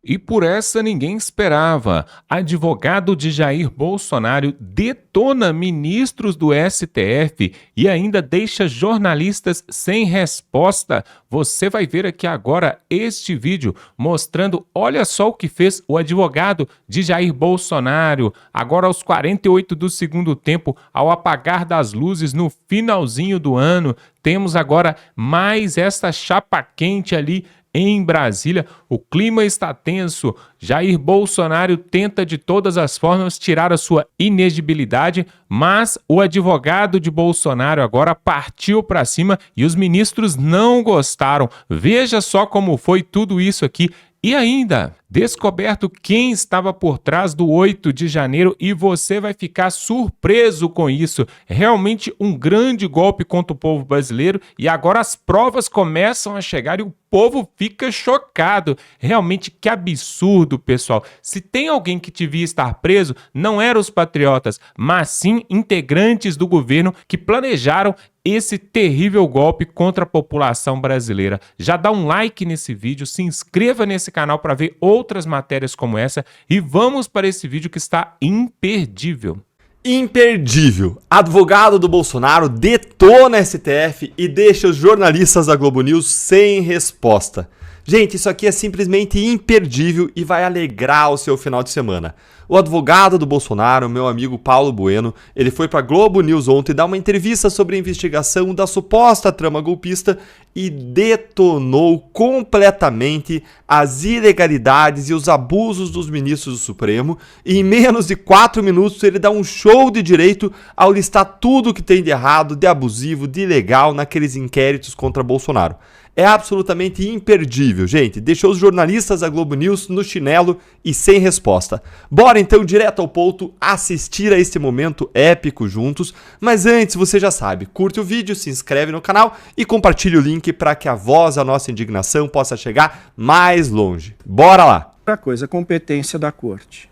E por essa ninguém esperava. Advogado de Jair Bolsonaro detona ministros do STF e ainda deixa jornalistas sem resposta. Você vai ver aqui agora este vídeo mostrando, olha só o que fez o advogado de Jair Bolsonaro. Agora aos 48 do segundo tempo, ao apagar das luzes no finalzinho do ano, temos agora mais essa chapa quente ali em Brasília. O clima está tenso. Jair Bolsonaro tenta de todas as formas tirar a sua inegibilidade, mas o advogado de Bolsonaro agora partiu para cima e os ministros não gostaram. Veja só como foi tudo isso aqui. E ainda, descoberto quem estava por trás do 8 de janeiro e você vai ficar surpreso com isso. Realmente um grande golpe contra o povo brasileiro e agora as provas começam a chegar e o povo fica chocado. Realmente que absurdo, pessoal. Se tem alguém que devia estar preso, não eram os patriotas, mas sim integrantes do governo que planejaram esse terrível golpe contra a população brasileira. Já dá um like nesse vídeo, se inscreva nesse canal para ver outras matérias como essa e vamos para esse vídeo que está imperdível. Imperdível. Advogado do Bolsonaro detona STF e deixa os jornalistas da Globo News sem resposta. Gente, isso aqui é simplesmente imperdível e vai alegrar o seu final de semana. O advogado do Bolsonaro, meu amigo Paulo Bueno, ele foi para Globo News ontem dar uma entrevista sobre a investigação da suposta trama golpista e detonou completamente as ilegalidades e os abusos dos ministros do Supremo. E em menos de 4 minutos ele dá um show de direito ao listar tudo que tem de errado, de abusivo, de ilegal naqueles inquéritos contra Bolsonaro. É absolutamente imperdível, gente. Deixou os jornalistas da Globo News no chinelo e sem resposta. Bora então direto ao ponto assistir a este momento épico juntos. Mas antes, você já sabe, curte o vídeo, se inscreve no canal e compartilhe o link para que a voz da nossa indignação possa chegar mais longe. Bora lá! Outra coisa, a competência da corte.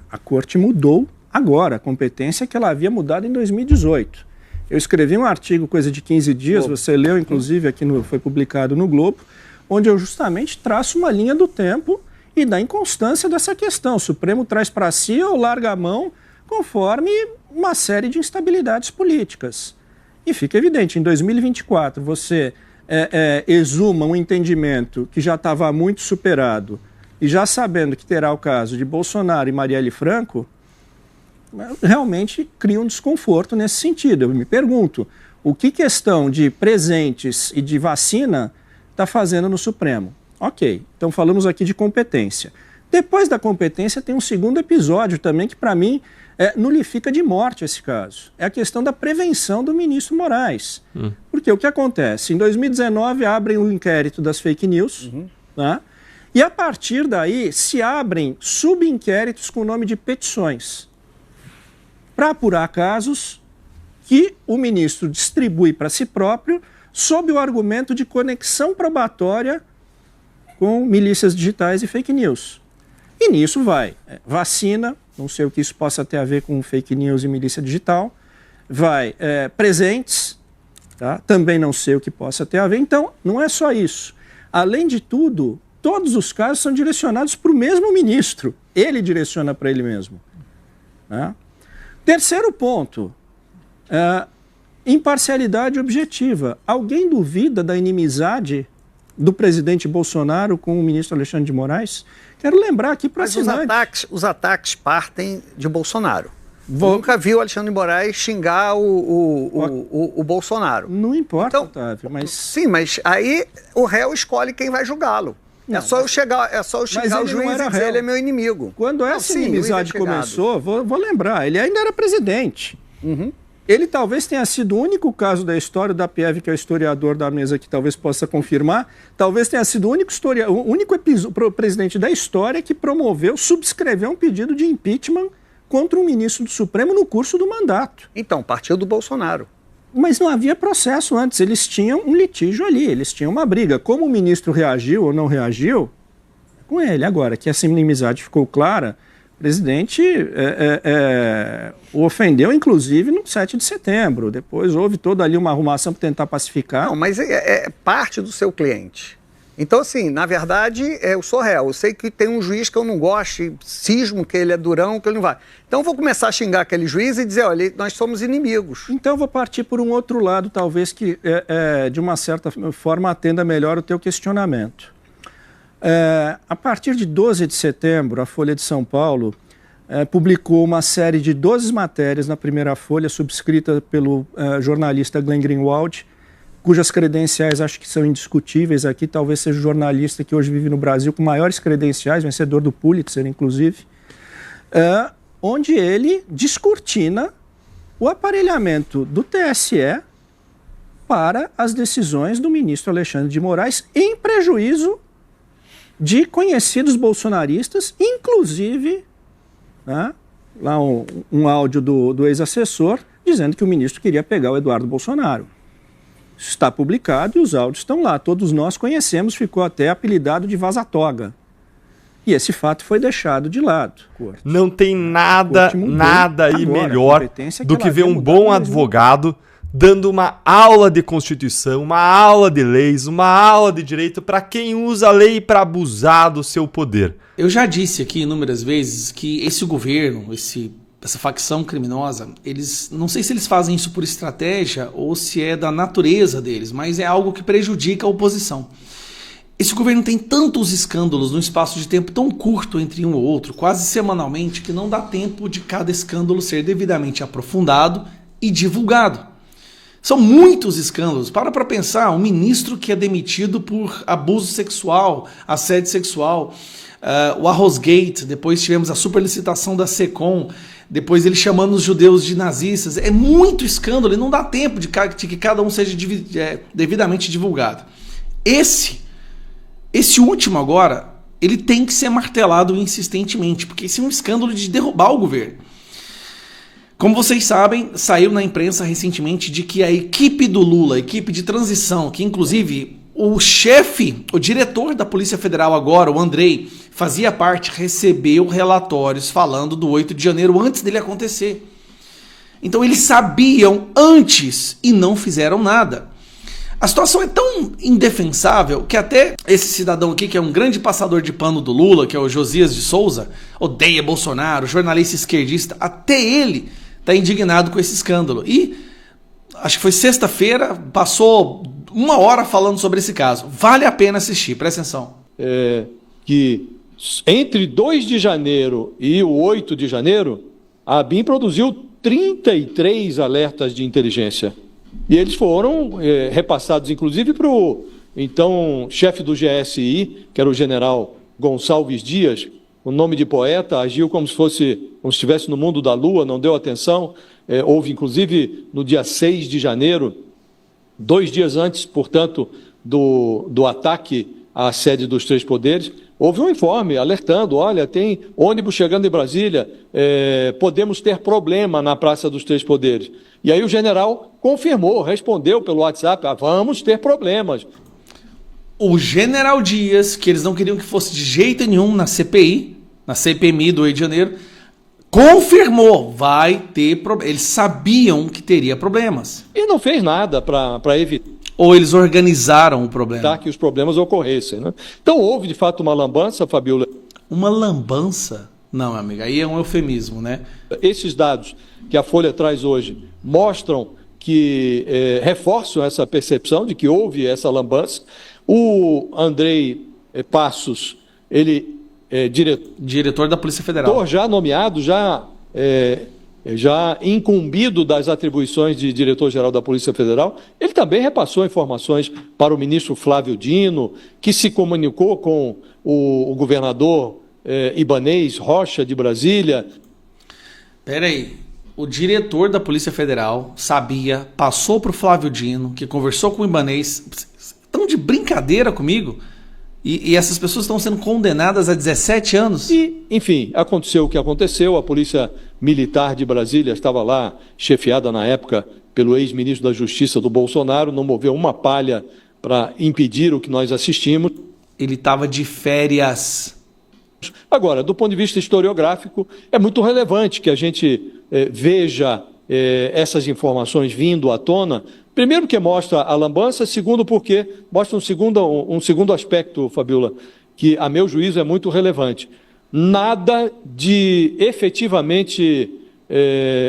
A corte mudou agora, a competência que ela havia mudado em 2018. Eu escrevi um artigo, coisa de 15 dias, você leu, inclusive, aqui foi publicado no Globo, onde eu justamente traço uma linha do tempo e da inconstância dessa questão. O Supremo traz para si ou larga a mão conforme uma série de instabilidades políticas. E fica evidente, em 2024, você exuma um entendimento que já estava muito superado e já sabendo que terá o caso de Bolsonaro e Marielle Franco, realmente cria um desconforto nesse sentido. Eu me pergunto, o que questão de presentes e de vacina está fazendo no Supremo? Ok, então falamos aqui de competência. Depois da competência tem um segundo episódio também que para mim nulifica de morte esse caso. É a questão da prevenção do ministro Moraes. Porque o que acontece? Em 2019 abrem o inquérito das fake news, tá? E a partir daí se abrem subinquéritos com o nome de petições, para apurar casos que o ministro distribui para si próprio sob o argumento de conexão probatória com milícias digitais e fake news. E nisso vai vacina, não sei o que isso possa ter a ver com fake news e milícia digital, vai presentes, tá? Também não sei o que possa ter a ver. Então, não é só isso. Além de tudo, todos os casos são direcionados para o mesmo ministro. Ele direciona para ele mesmo, né? Terceiro ponto, imparcialidade objetiva. Alguém duvida da inimizade do presidente Bolsonaro com o ministro Alexandre de Moraes? Quero lembrar aqui para assinantes. Os ataques partem de Bolsonaro. Nunca vi o Alexandre de Moraes xingar o Bolsonaro. Não importa, então, Otávio, mas... Sim, mas aí o réu escolhe quem vai julgá-lo. É só eu xingar o juiz e dizer ele é meu inimigo. Quando essa inimizade começou, vou lembrar, ele ainda era presidente. Ele talvez tenha sido o único caso da história, da Pieve, que é o historiador da mesa, que talvez possa confirmar, talvez tenha sido o único presidente da história que promoveu, subscreveu um pedido de impeachment contra um ministro do Supremo no curso do mandato. Então, partiu do Bolsonaro. Mas não havia processo antes, eles tinham um litígio ali, eles tinham uma briga. Como o ministro reagiu ou não reagiu, com ele. Agora, que essa inimizade ficou clara, o presidente o ofendeu, inclusive, no 7 de setembro. Depois houve toda ali uma arrumação para tentar pacificar. Não, mas é parte do seu cliente. Então, assim, na verdade, eu sou réu. Eu sei que tem um juiz que eu não gosto, cismo que ele é durão, que ele não vai. Então, eu vou começar a xingar aquele juiz e dizer, olha, nós somos inimigos. Então, eu vou partir por um outro lado, talvez que, de uma certa forma, atenda melhor o teu questionamento. A partir de 12 de setembro, a Folha de São Paulo publicou uma série de 12 matérias na primeira folha, subscrita pelo jornalista Glenn Greenwald, cujas credenciais acho que são indiscutíveis aqui, talvez seja o jornalista que hoje vive no Brasil com maiores credenciais, vencedor do Pulitzer, inclusive, onde ele descortina o aparelhamento do TSE para as decisões do ministro Alexandre de Moraes, em prejuízo de conhecidos bolsonaristas, inclusive, lá um áudio do ex-assessor dizendo que o ministro queria pegar o Eduardo Bolsonaro. Isso está publicado e os áudios estão lá. Todos nós conhecemos, ficou até apelidado de vaza-toga. E esse fato foi deixado de lado. Não tem nada aí melhor do que ver um bom advogado dando uma aula de Constituição, uma aula de leis, uma aula de direito para quem usa a lei para abusar do seu poder. Eu já disse aqui inúmeras vezes que esse governo, essa facção criminosa, eles, não sei se eles fazem isso por estratégia ou se é da natureza deles, mas é algo que prejudica a oposição. Esse governo tem tantos escândalos num espaço de tempo tão curto entre um ou outro, quase semanalmente, que não dá tempo de cada escândalo ser devidamente aprofundado e divulgado. São muitos escândalos. Para pensar, um ministro que é demitido por abuso sexual, assédio sexual, o Arrosgate, depois tivemos a superlicitação da SECOM, depois ele chamando os judeus de nazistas. É muito escândalo e não dá tempo de que cada um seja devidamente divulgado. Esse último agora, ele tem que ser martelado insistentemente, porque esse é um escândalo de derrubar o governo. Como vocês sabem, saiu na imprensa recentemente de que a equipe do Lula, a equipe de transição, que inclusive o diretor da Polícia Federal agora, o Andrei, fazia parte, recebeu relatórios falando do 8 de janeiro antes dele acontecer. Então eles sabiam antes e não fizeram nada. A situação é tão indefensável que até esse cidadão aqui, que é um grande passador de pano do Lula, que é o Josias de Souza, odeia Bolsonaro, jornalista esquerdista, até ele está indignado com esse escândalo. E acho que foi sexta-feira, passou 1 hora falando sobre esse caso. Vale a pena assistir, presta atenção. Que entre 2 de janeiro e o 8 de janeiro, a ABIN produziu 33 alertas de inteligência. E eles foram repassados, inclusive, para o então chefe do GSI, que era o general Gonçalves Dias, o nome de poeta, agiu como se estivesse no mundo da lua, não deu atenção. Houve, inclusive, no dia 6 de janeiro, 2 dias antes, portanto, do ataque à sede dos Três Poderes, houve um informe alertando, olha, tem ônibus chegando em Brasília, podemos ter problema na Praça dos Três Poderes. E aí o general confirmou, respondeu pelo WhatsApp, vamos ter problemas. O general Dias, que eles não queriam que fosse de jeito nenhum na CPI, na CPMI do Rio de Janeiro, confirmou, vai ter problema. Eles sabiam que teria problemas. E não fez nada para evitar. Ou eles organizaram o problema. Que os problemas ocorressem, né? Então houve, de fato, uma lambança, Fabiola. Uma lambança? Não, amiga, aí é um eufemismo, né? Esses dados que a Folha traz hoje mostram que reforçam essa percepção de que houve essa lambança. O Andrei Passos, ele é diretor da Polícia Federal. Já nomeado, já incumbido das atribuições de diretor-geral da Polícia Federal, ele também repassou informações para o ministro Flávio Dino, que se comunicou com o governador Ibanez Rocha de Brasília. Peraí, o diretor da Polícia Federal sabia, passou para o Flávio Dino, que conversou com o Ibanez. Estão de brincadeira comigo? E essas pessoas estão sendo condenadas a 17 anos? E, enfim, aconteceu o que aconteceu. A Polícia Militar de Brasília estava lá, chefiada na época pelo ex-ministro da Justiça do Bolsonaro, não moveu uma palha para impedir o que nós assistimos. Ele estava de férias. Agora, do ponto de vista historiográfico, é muito relevante que a gente veja essas informações vindo à tona, primeiro porque mostra a lambança, segundo porque mostra um segundo aspecto, Fabiola, que a meu juízo é muito relevante. Nada de efetivamente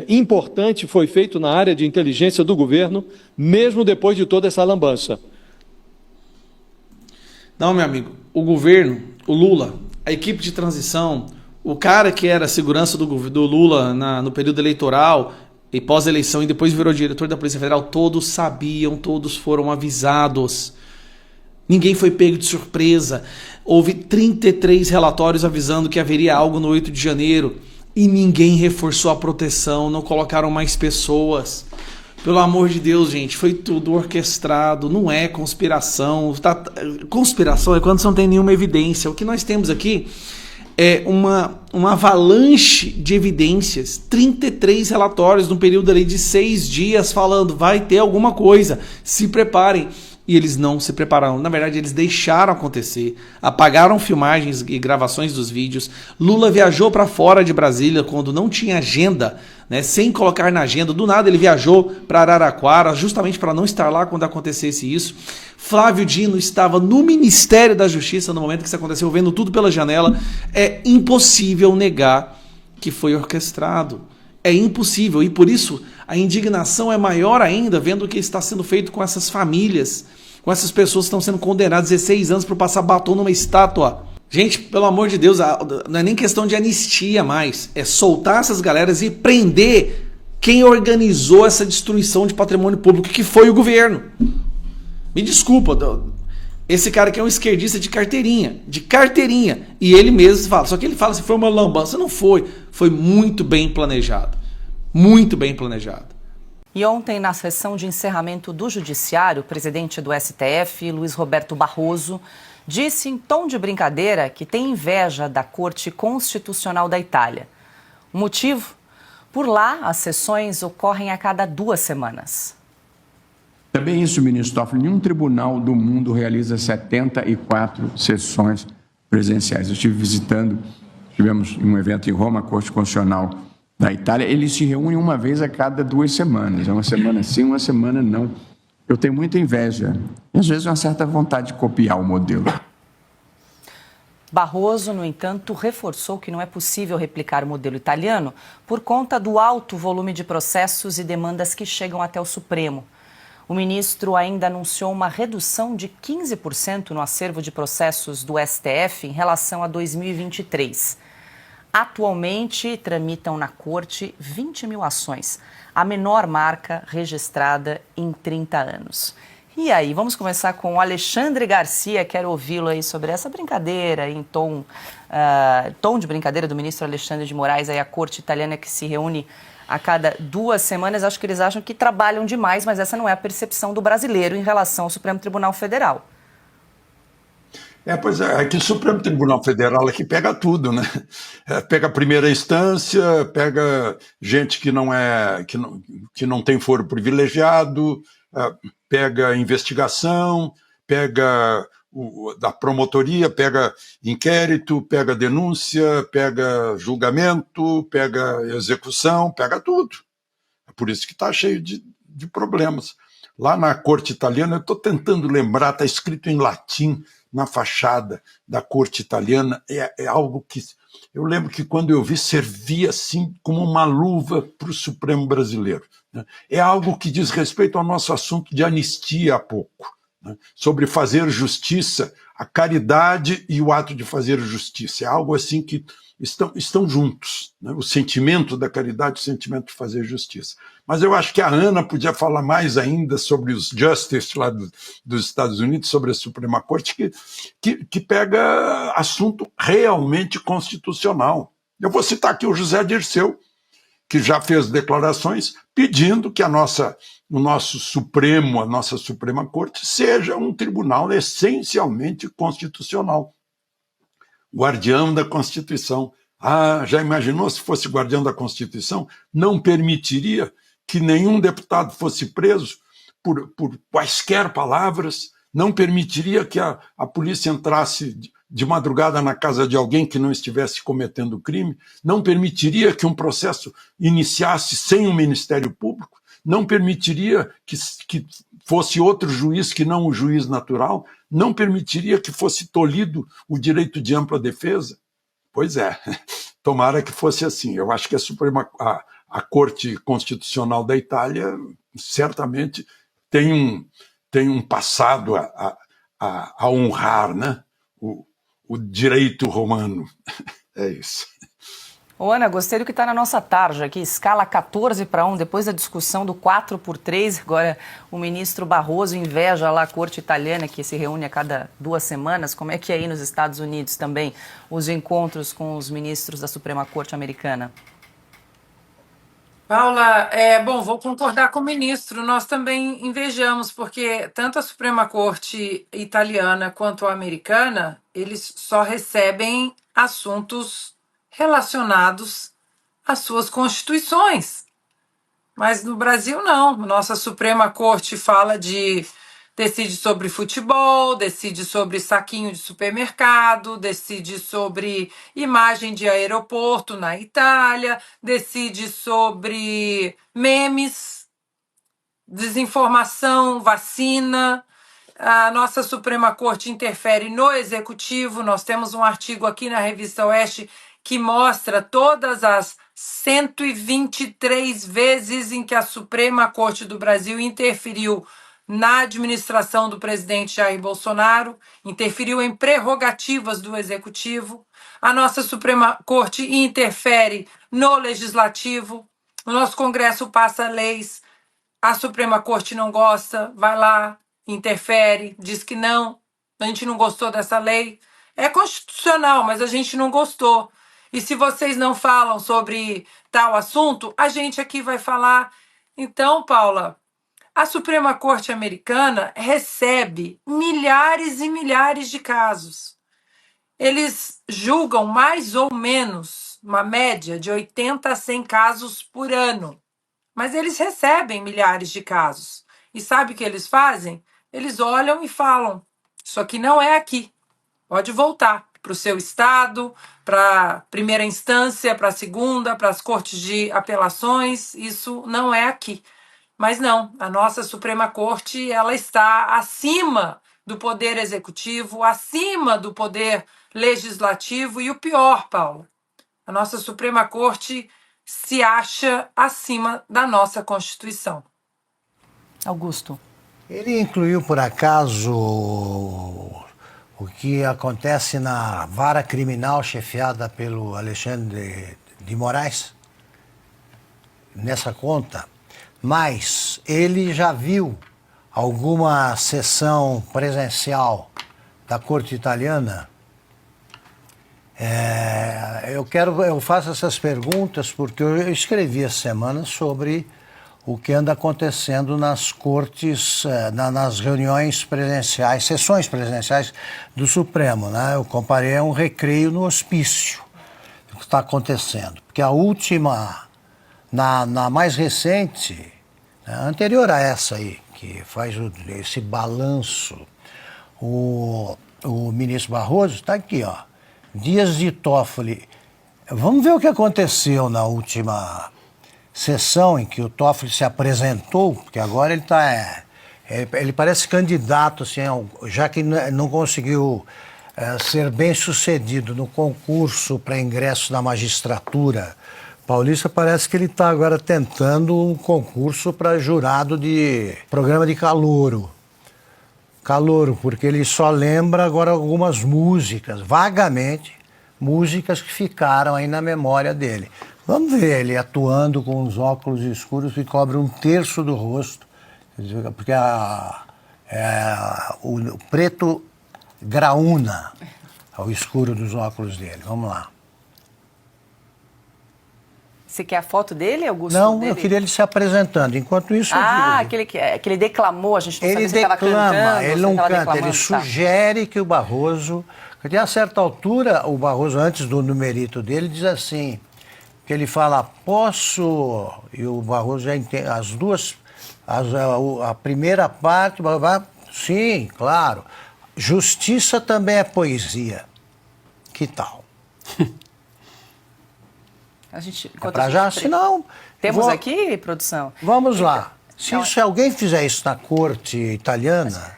importante foi feito na área de inteligência do governo, mesmo depois de toda essa lambança. Não, meu amigo, o governo, o Lula, a equipe de transição, o cara que era segurança do Lula no período eleitoral e pós-eleição e depois virou diretor da Polícia Federal, todos sabiam, todos foram avisados. Ninguém foi pego de surpresa. Houve 33 relatórios avisando que haveria algo no 8 de janeiro e ninguém reforçou a proteção, não colocaram mais pessoas. Pelo amor de Deus, gente, foi tudo orquestrado, não é conspiração. Conspiração é quando você não tem nenhuma evidência. O que nós temos aqui é uma avalanche de evidências, 33 relatórios num período ali de 6 dias falando, vai ter alguma coisa, se preparem. E eles não se prepararam. Na verdade, eles deixaram acontecer, apagaram filmagens e gravações dos vídeos. Lula viajou para fora de Brasília quando não tinha agenda, né, sem colocar na agenda. Do nada ele viajou para Araraquara, justamente para não estar lá quando acontecesse isso. Flávio Dino estava no Ministério da Justiça no momento que isso aconteceu, vendo tudo pela janela. É impossível negar que foi orquestrado. É impossível. E por isso a indignação é maior ainda vendo o que está sendo feito com essas famílias, com essas pessoas que estão sendo condenadas 16 anos por passar batom numa estátua. Gente, pelo amor de Deus, não é nem questão de anistia mais. É soltar essas galeras e prender quem organizou essa destruição de patrimônio público, que foi o governo. Me desculpa, esse cara aqui é um esquerdista de carteirinha. E ele mesmo fala, só que ele fala assim, foi uma lambança. Não foi, foi muito bem planejado. Muito bem planejado. E ontem, na sessão de encerramento do Judiciário, o presidente do STF, Luiz Roberto Barroso, disse em tom de brincadeira que tem inveja da Corte Constitucional da Itália. O motivo? Por lá, as sessões ocorrem a cada 2 semanas. Também isso, ministro Toffoli, nenhum tribunal do mundo realiza 74 sessões presenciais. Eu estive tivemos um evento em Roma, a Corte Constitucional da Itália, eles se reúnem uma vez a cada 2 semanas, é uma semana sim, uma semana não. Eu tenho muita inveja e às vezes uma certa vontade de copiar o modelo. Barroso, no entanto, reforçou que não é possível replicar o modelo italiano por conta do alto volume de processos e demandas que chegam até o Supremo. O ministro ainda anunciou uma redução de 15% no acervo de processos do STF em relação a 2023. Atualmente, tramitam na Corte 20 mil ações, a menor marca registrada em 30 anos. E aí, vamos começar com o Alexandre Garcia, quero ouvi-lo aí sobre essa brincadeira, em tom de brincadeira do ministro Alexandre de Moraes, aí a Corte Italiana que se reúne a cada 2 semanas. Acho que eles acham que trabalham demais, mas essa não é a percepção do brasileiro em relação ao Supremo Tribunal Federal. Pois é que o Supremo Tribunal Federal aqui pega tudo, né? Pega a primeira instância, pega gente que não tem foro privilegiado, pega investigação, pega da promotoria, pega inquérito, pega denúncia, pega julgamento, pega execução, pega tudo. É por isso que está cheio de problemas. Lá na Corte Italiana, eu estou tentando lembrar, está escrito em latim na fachada da Corte Italiana, é algo que eu lembro que quando eu vi servia assim como uma luva para o Supremo brasileiro, né? É algo que diz respeito ao nosso assunto de anistia há pouco, né? Sobre fazer justiça, a caridade e o ato de fazer justiça, é algo assim que estão juntos, né? O sentimento da caridade e o sentimento de fazer justiça. Mas eu acho que a Ana podia falar mais ainda sobre os justices lá dos Estados Unidos, sobre a Suprema Corte, que pega assunto realmente constitucional. Eu vou citar aqui o José Dirceu, que já fez declarações pedindo que o nosso Supremo, a nossa Suprema Corte, seja um tribunal essencialmente constitucional. Guardião da Constituição. Já imaginou se fosse guardião da Constituição? Não permitiria que nenhum deputado fosse preso por quaisquer palavras, não permitiria que a polícia entrasse de madrugada na casa de alguém que não estivesse cometendo crime, não permitiria que um processo iniciasse sem um Ministério Público, não permitiria que fosse outro juiz que não o juiz natural, não permitiria que fosse tolhido o direito de ampla defesa. Pois é, tomara que fosse assim. Eu acho que a Corte Constitucional da Itália certamente tem um passado a honrar, né? O direito romano. É isso. Ô, Ana, gostei do que está na nossa tarja aqui, escala 14-1, depois da discussão do 4-3, agora o ministro Barroso inveja lá a corte italiana, que se reúne a cada 2 semanas. Como é que é aí nos Estados Unidos também os encontros com os ministros da Suprema Corte americana? Paula, bom, vou concordar com o ministro, nós também invejamos, porque tanto a Suprema Corte italiana quanto a americana, eles só recebem assuntos relacionados às suas constituições. Mas no Brasil não, nossa Suprema Corte decide sobre futebol, decide sobre saquinho de supermercado, decide sobre imagem de aeroporto na Itália, decide sobre memes, desinformação, vacina. A nossa Suprema Corte interfere no Executivo. Nós temos um artigo aqui na Revista Oeste que mostra todas as 123 vezes em que a Suprema Corte do Brasil interferiu na administração do presidente Jair Bolsonaro, interferiu em prerrogativas do Executivo. A nossa Suprema Corte interfere no Legislativo. O nosso Congresso passa leis, a Suprema Corte não gosta, vai lá, interfere, diz que não, a gente não gostou dessa lei. É constitucional, mas a gente não gostou. E se vocês não falam sobre tal assunto, a gente aqui vai falar. Então, Paula, a Suprema Corte americana recebe milhares e milhares de casos. Eles julgam mais ou menos uma média de 80 a 100 casos por ano. Mas eles recebem milhares de casos. E sabe o que eles fazem? Eles olham e falam, isso aqui não é aqui. Pode voltar para o seu estado, para a primeira instância, para a segunda, para as cortes de apelações. Isso não é aqui. Mas não, a nossa Suprema Corte ela está acima do Poder Executivo, acima do Poder Legislativo e o pior, Paulo, a nossa Suprema Corte se acha acima da nossa Constituição. Augusto. Ele incluiu, por acaso, o que acontece na vara criminal chefiada pelo Alexandre de Moraes nessa conta? Mas ele já viu alguma sessão presencial da Corte Italiana? Eu faço essas perguntas porque eu escrevi essa semana sobre o que anda acontecendo nas cortes, nas reuniões presenciais, sessões presenciais do Supremo, né? Eu comparei a um recreio no hospício, o que está acontecendo. Porque a última, na mais recente, anterior a essa aí, que faz esse balanço, o ministro Barroso está aqui, ó, Dias de Toffoli. Vamos ver o que aconteceu na última sessão em que o Toffoli se apresentou, porque agora ele ele parece candidato, assim, já que não conseguiu ser bem sucedido no concurso para ingresso na magistratura paulista, parece que ele está agora tentando um concurso para jurado de programa de calouro. Calouro, porque ele só lembra agora algumas músicas, vagamente, músicas que ficaram aí na memória dele. Vamos ver ele atuando com os óculos escuros que cobrem 1/3 do rosto, porque o preto graúna o escuro dos óculos dele. Vamos lá. Você quer a foto dele, Augusto? Não, eu queria ele se apresentando. Enquanto isso... aquele que ele declamou, a gente não sabia se ele estava cantando. Ele não canta, ele sugere que o Barroso... Porque a certa altura, o Barroso, antes do numerito dele, diz assim, que ele fala, posso... E o Barroso já entende, as duas... a primeira parte, sim, claro. Justiça também é poesia. Que tal? A gente, Para já, senão... Temos aqui, produção? Vamos lá. Se alguém fizer isso na corte italiana,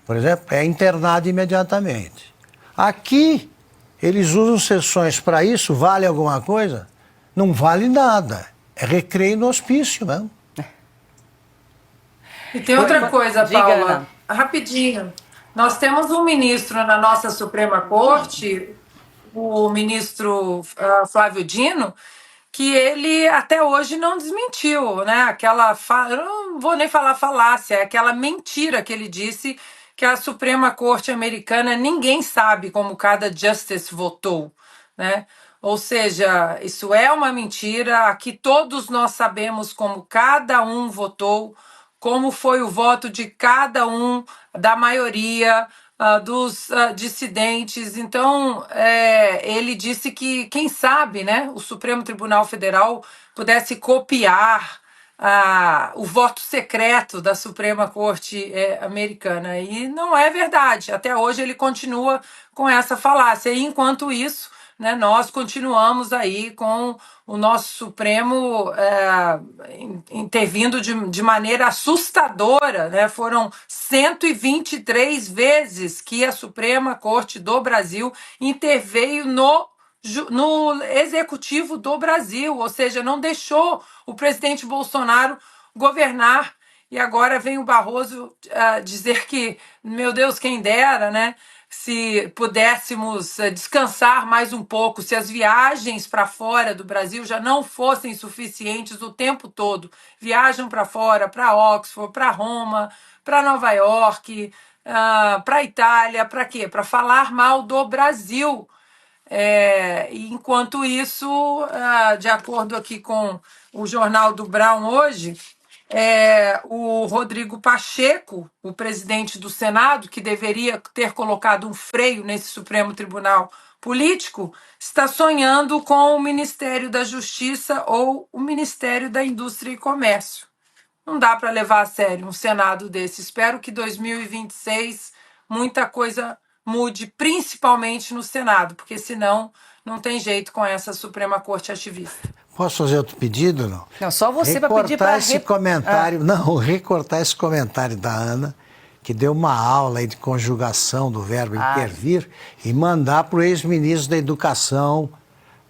por exemplo, é internado imediatamente. Aqui, eles usam sessões para isso, vale alguma coisa? Não vale nada. É recreio no hospício mesmo. E tem outra coisa, Diga, Paula, Ana. rapidinho. Nós temos um ministro na nossa Suprema Corte, o ministro Flávio Dino, que ele até hoje não desmentiu, né? Eu não vou nem falar falácia, é aquela mentira que ele disse que a Suprema Corte americana ninguém sabe como cada justice votou, né? Ou seja, isso é uma mentira. Aqui todos nós sabemos como cada um votou, como foi o voto de cada um, da maioria dos dissidentes. Então, ele disse que, quem sabe, né, o Supremo Tribunal Federal pudesse copiar o voto secreto da Suprema Corte americana. E não é verdade. Até hoje ele continua com essa falácia. E, enquanto isso, né, nós continuamos aí com o nosso Supremo intervindo de maneira assustadora, né? Foram 123 vezes que a Suprema Corte do Brasil interveio no executivo do Brasil, ou seja, não deixou o presidente Bolsonaro governar. E agora vem o Barroso dizer que, meu Deus, quem dera, né? Se pudéssemos descansar mais um pouco, se as viagens para fora do Brasil já não fossem suficientes o tempo todo. Viajam para fora, para Oxford, para Roma, para Nova York, para Itália, para quê? Para falar mal do Brasil. E enquanto isso, de acordo aqui com o Jornal do Brown hoje, o Rodrigo Pacheco, o presidente do Senado, que deveria ter colocado um freio nesse Supremo Tribunal político, está sonhando com o Ministério da Justiça ou o Ministério da Indústria e Comércio. Não dá para levar a sério um Senado desse. Espero que 2026 muita coisa mude, principalmente no Senado, porque senão não tem jeito com essa Suprema Corte ativista. Posso fazer outro pedido, não? Não, só você para pedir para... recortar esse comentário da Ana, que deu uma aula aí de conjugação do verbo intervir, e mandar para o ex-ministro da Educação,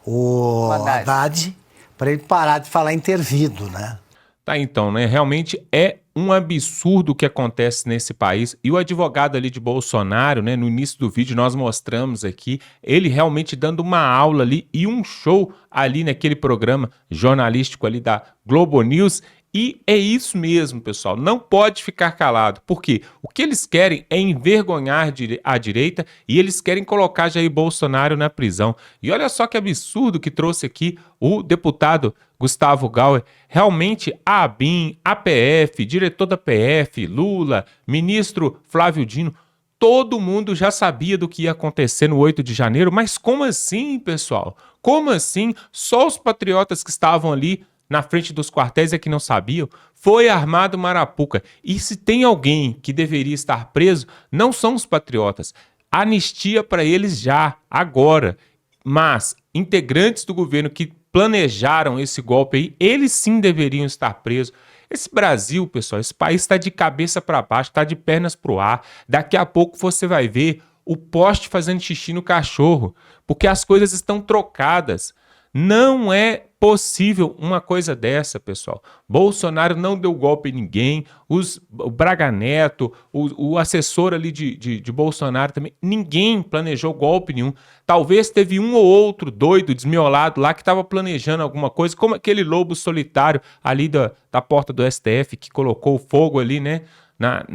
o Haddad, para ele parar de falar intervido, né? Tá, então, né? Realmente é um absurdo o que acontece nesse país. E o advogado ali de Bolsonaro, né? No início do vídeo nós mostramos aqui, ele realmente dando uma aula ali e um show ali naquele programa jornalístico ali da Globo News. E é isso mesmo, pessoal. Não pode ficar calado, porque o que eles querem é envergonhar a direita e eles querem colocar Jair Bolsonaro na prisão. E olha só que absurdo que trouxe aqui o deputado Gustavo Gauer. Realmente a ABIN, a PF, diretor da PF, Lula, ministro Flávio Dino, todo mundo já sabia do que ia acontecer no 8 de janeiro, mas como assim, pessoal? Como assim? Só os patriotas que estavam ali na frente dos quartéis é que não sabiam? Foi armado Marapuca. E se tem alguém que deveria estar preso, não são os patriotas. Anistia para eles já, agora. Mas integrantes do governo que planejaram esse golpe aí, eles sim deveriam estar presos. Esse Brasil, pessoal, esse país está de cabeça para baixo, está de pernas para o ar. Daqui a pouco você vai ver o poste fazendo xixi no cachorro, porque as coisas estão trocadas. Não é possível uma coisa dessa, pessoal. Bolsonaro não deu golpe em ninguém, o Braga Neto, o assessor ali de Bolsonaro também, ninguém planejou golpe nenhum. Talvez teve um ou outro doido, desmiolado lá, que estava planejando alguma coisa, como aquele lobo solitário ali da porta do STF, que colocou fogo ali, né,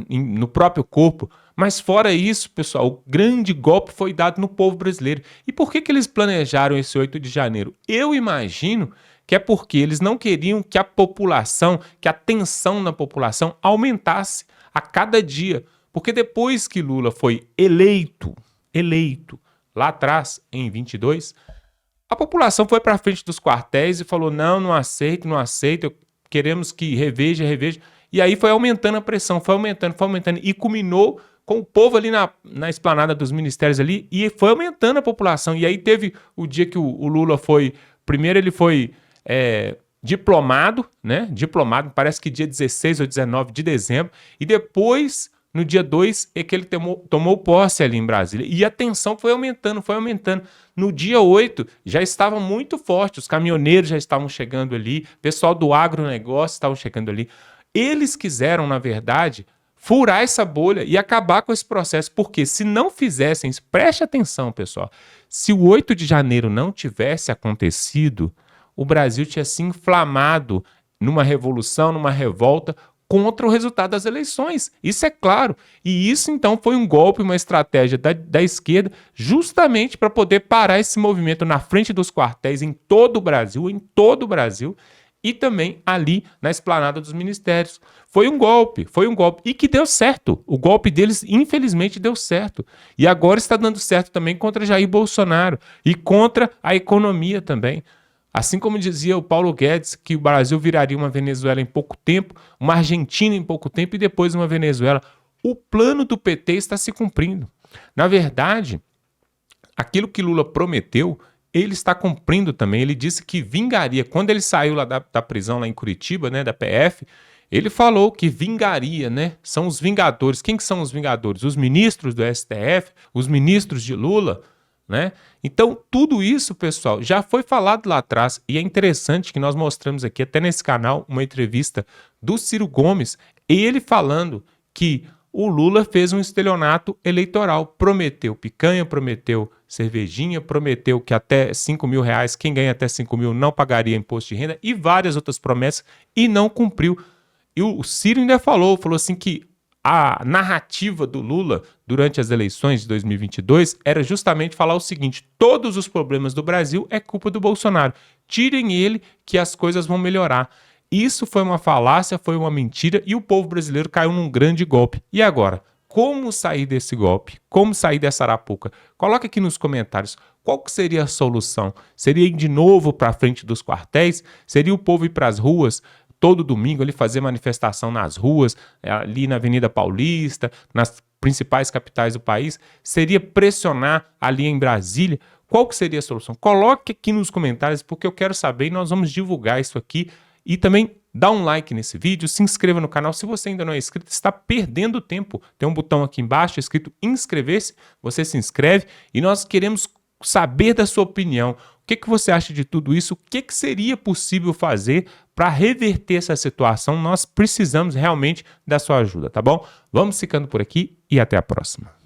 no próprio corpo. Mas fora isso, pessoal, o grande golpe foi dado no povo brasileiro. E por que eles planejaram esse 8 de janeiro? Eu imagino que é porque eles não queriam que a população, que a tensão na população aumentasse a cada dia. Porque depois que Lula foi eleito lá atrás, em 22, a população foi para frente dos quartéis e falou, não aceito, queremos que reveja. E aí foi aumentando a pressão, foi aumentando, e culminou com o povo ali na esplanada dos ministérios ali, e foi aumentando a população. E aí teve o dia que o Lula foi... Primeiro ele foi diplomado, né? Diplomado, parece que dia 16 ou 19 de dezembro. E depois, no dia 2, é que ele tomou posse ali em Brasília. E a tensão foi aumentando, foi aumentando. No dia 8, já estava muito forte. Os caminhoneiros já estavam chegando ali. O pessoal do agronegócio estavam chegando ali. Eles quiseram, na verdade, furar essa bolha e acabar com esse processo. Porque se não fizessem isso, preste atenção, pessoal. Se o 8 de janeiro não tivesse acontecido, o Brasil tinha se inflamado numa revolução, numa revolta contra o resultado das eleições. Isso é claro. E isso, então, foi um golpe, uma estratégia da esquerda, justamente para poder parar esse movimento na frente dos quartéis em todo o Brasil, e também ali na esplanada dos ministérios. Foi um golpe, e que deu certo. O golpe deles, infelizmente, deu certo. E agora está dando certo também contra Jair Bolsonaro e contra a economia também. Assim como dizia o Paulo Guedes, que o Brasil viraria uma Venezuela em pouco tempo, uma Argentina em pouco tempo e depois uma Venezuela. O plano do PT está se cumprindo. Na verdade, aquilo que Lula prometeu, ele está cumprindo também. Ele disse que vingaria. Quando ele saiu lá da prisão lá em Curitiba, né, da PF, ele falou que vingaria, né? São os vingadores. Quem que são os vingadores? Os ministros do STF, os ministros de Lula, né? Então, tudo isso, pessoal, já foi falado lá atrás, e é interessante que nós mostramos aqui, até nesse canal, uma entrevista do Ciro Gomes, ele falando que o Lula fez um estelionato eleitoral, prometeu picanha, prometeu cervejinha, prometeu que até R$5.000, quem ganha até 5 mil não pagaria imposto de renda, e várias outras promessas, e não cumpriu. E o Ciro ainda falou assim que a narrativa do Lula durante as eleições de 2022 era justamente falar o seguinte: todos os problemas do Brasil é culpa do Bolsonaro. Tirem ele que as coisas vão melhorar. Isso foi uma falácia, foi uma mentira e o povo brasileiro caiu num grande golpe. E agora? Como sair desse golpe? Como sair dessa arapuca? Coloca aqui nos comentários qual que seria a solução. Seria ir de novo para frente dos quartéis? Seria o povo ir para as ruas todo domingo, ali fazer manifestação nas ruas, ali na Avenida Paulista, nas principais capitais do país? Seria pressionar ali em Brasília? Qual que seria a solução? Coloque aqui nos comentários, porque eu quero saber e nós vamos divulgar isso aqui. E também dá um like nesse vídeo, se inscreva no canal. Se você ainda não é inscrito, está perdendo tempo. Tem um botão aqui embaixo escrito inscrever-se, você se inscreve e nós queremos saber da sua opinião. O que você acha de tudo isso? O que seria possível fazer para reverter essa situação? Nós precisamos realmente da sua ajuda, tá bom? Vamos ficando por aqui e até a próxima.